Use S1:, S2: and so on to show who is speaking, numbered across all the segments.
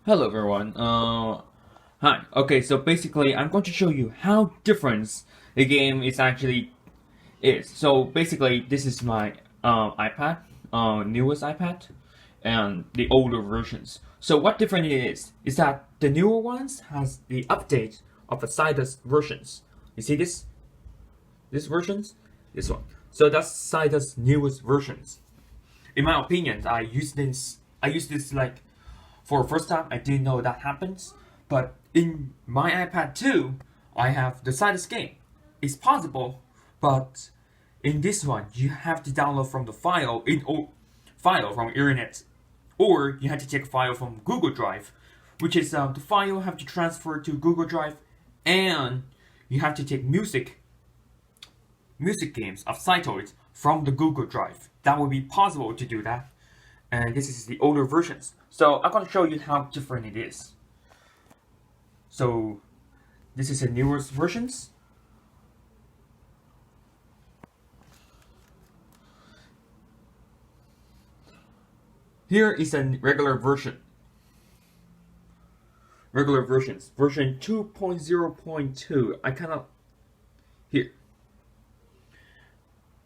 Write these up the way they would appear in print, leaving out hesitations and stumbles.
S1: Hello everyone. Hi. Okay, so basically, I'm going to show you how different the game is actually is. So basically, this is my iPad, newest iPad, and the older versions. So what different it is that the newer ones has the update of the Cytus versions. You see this versions, this one. So that's Cytus newest versions. In my opinion, I use this like for the first time. I didn't know that happens, but in my iPad 2, I have the Cytus game. It's possible, but in this one, you have to download from the file from internet, or you have to take a file from Google Drive, which is the file have to transfer to Google Drive, and you have to take music games of cytoids from the Google Drive. That would be possible to do that, and this is the older versions. So I'm going to show you how different it is. So this is the newest versions. Here is a regular version. Regular versions. Version 2.0.2. I cannot here.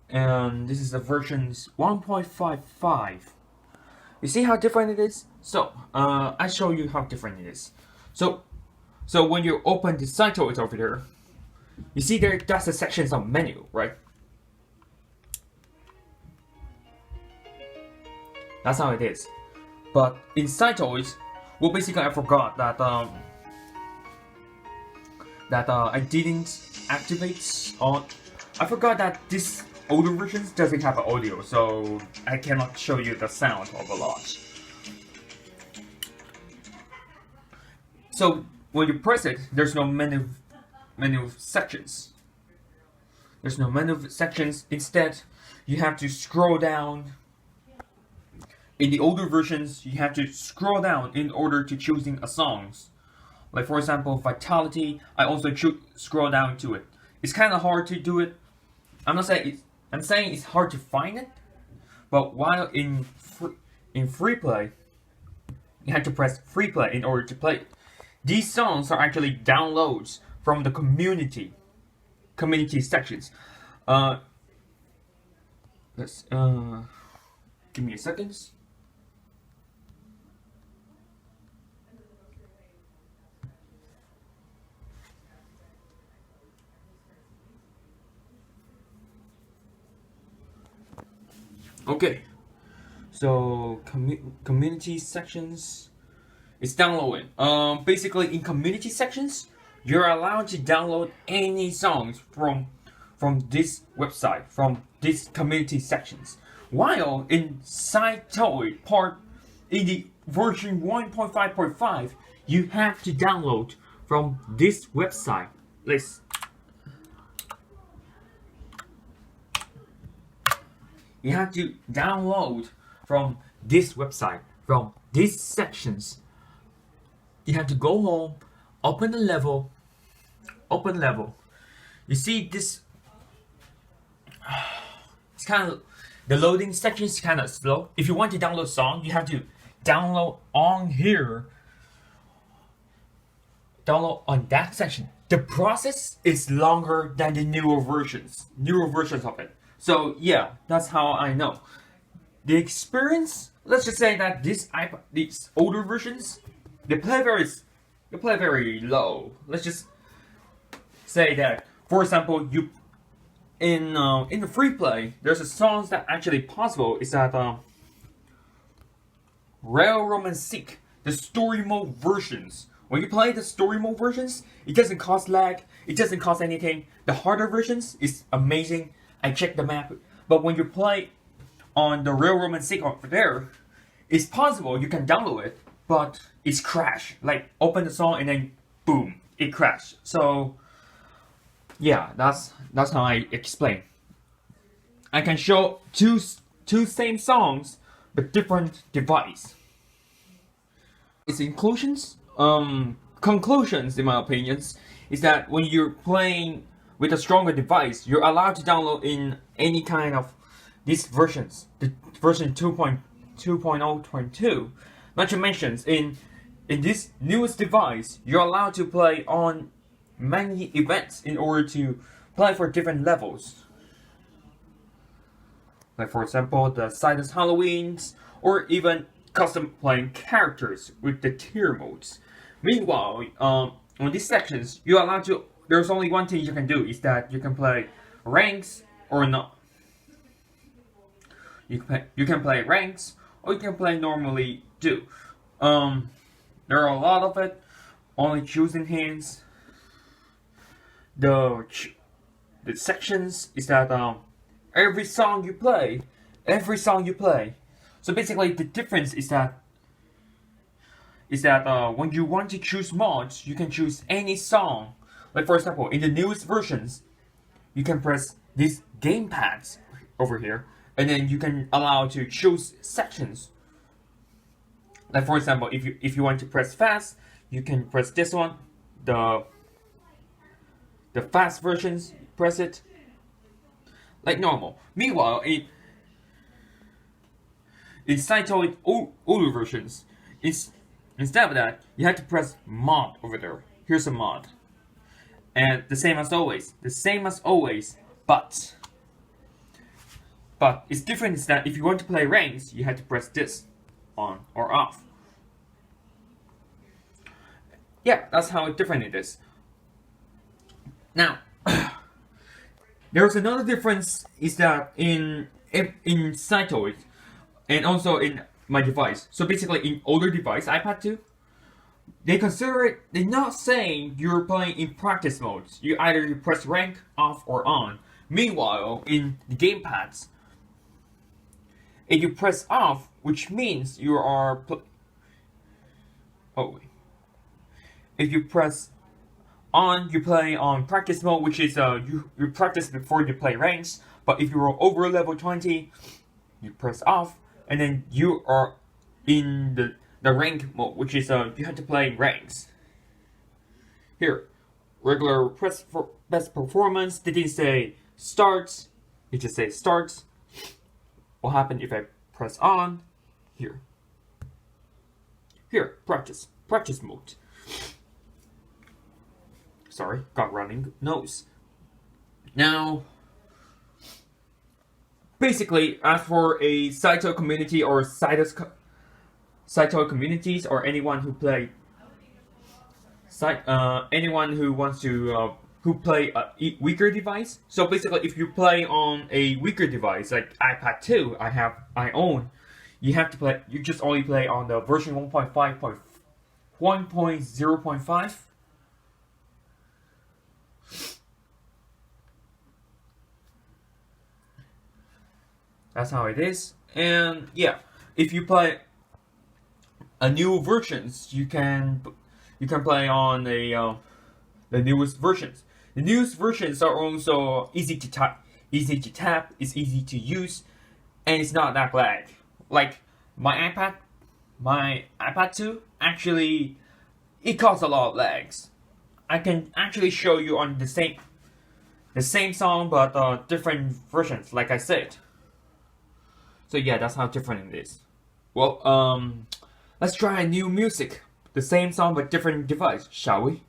S1: And this is the versions 1.55. You see how different it is? So I show you how different it is. So when you open the cytoid over there, you see that's the sections of menu, right? That's how it is. But in cytoids, well, basically I forgot that I didn't activate on. I forgot that this older versions doesn't have audio, so I cannot show you the sound of a lot. So when you press it, there's no menu sections. There's no menu sections. Instead, you have to scroll down. In the older versions, you have to scroll down in order to choosing a songs. Like for example, Vitality, I also scroll down to it. It's kind of hard to do it. I'm saying it's hard to find it, but while in free play, you have to press free play in order to play it. These songs are actually downloads from the community sections. Let's give me a second. Okay, so community sections is downloading. Basically in community sections, you're allowed to download any songs from this website, from these community sections. While in cytoid part, in the version 1.5.5, you have to download from this website. You have to download from this website, from these sections. You have to go home, open the level. You see this, it's kind of, the loading section is kind of slow. If you want to download song, you have to download on here. Download on that section. The process is longer than the newer versions of it. So yeah, that's how I know. The experience, let's just say that these older versions, they play very low. Let's just say that, for example, you in the free play, there's a songs that actually possible is that Railroad Seek, the story mode versions. When you play the story mode versions, it doesn't cause lag, it doesn't cause anything. The harder versions is amazing. I checked the map, but when you play on the Railroad Seek over there, it's possible you can download it, but it's crash. Like open the song and then boom, it crashed. So yeah, that's how I explain. I can show two same songs but different device. Its conclusions, in my opinions, is that when you're playing with a stronger device, you're allowed to download in any kind of these versions. The version 2.0.2. Not to mention, in this newest device, you're allowed to play on many events in order to play for different levels. Like for example, the Sidus Halloweens, or even custom playing characters with the tier modes. Meanwhile, on these sections, you're allowed to. There's only one thing you can do, is that you can play ranks or not. You can play ranks, or you can play normally do. There are a lot of it. Only choosing hands. The sections is that every song you play. So basically, the difference is that when you want to choose mods, you can choose any song. Like for example, in the newest versions, you can press these gamepads over here, and then you can allow to choose sections. Like for example, if you want to press fast, you can press this one, the fast versions, press it like normal. Meanwhile, in cytoid older versions, instead of that, you have to press mod over there. Here's a mod. And the same as always, but it's different is that if you want to play ranks, you have to press this on or off. Yeah, that's how different it is. Now, there's another difference is that in cytoid and also in my device. So basically, in older device, iPad 2, they consider it. They're not saying you're playing in practice modes. You press rank off or on. Meanwhile, in the gamepads, if you press off, which means you are. If you press on, you play on practice mode, which is you practice before you play ranks. But if you're over level 20, you press off, and then you are in the rank mode, which is you have to play ranks. Here, regular press for best performance. They didn't say starts. It just says starts. What happened if I press on? Here. Here, practice mode. Sorry, got running nose. Now, basically, as for a cytoid community or cytoid communities or anyone who play anyone who wants to who play a weaker device. So basically, if you play on a weaker device like iPad 2, I own, you have to play. You just only play on the version 1.0.5. That's how it is. And yeah, if you play a new versions, you can play on the newest versions. The newest versions are also easy to tap, it's easy to use, and it's not that lag. Like my iPad 2 actually it caused a lot of lags. I can actually show you on the same song but different versions, like I said. So yeah, that's how different it is. Well, let's try a new music. The same song but different device, shall we?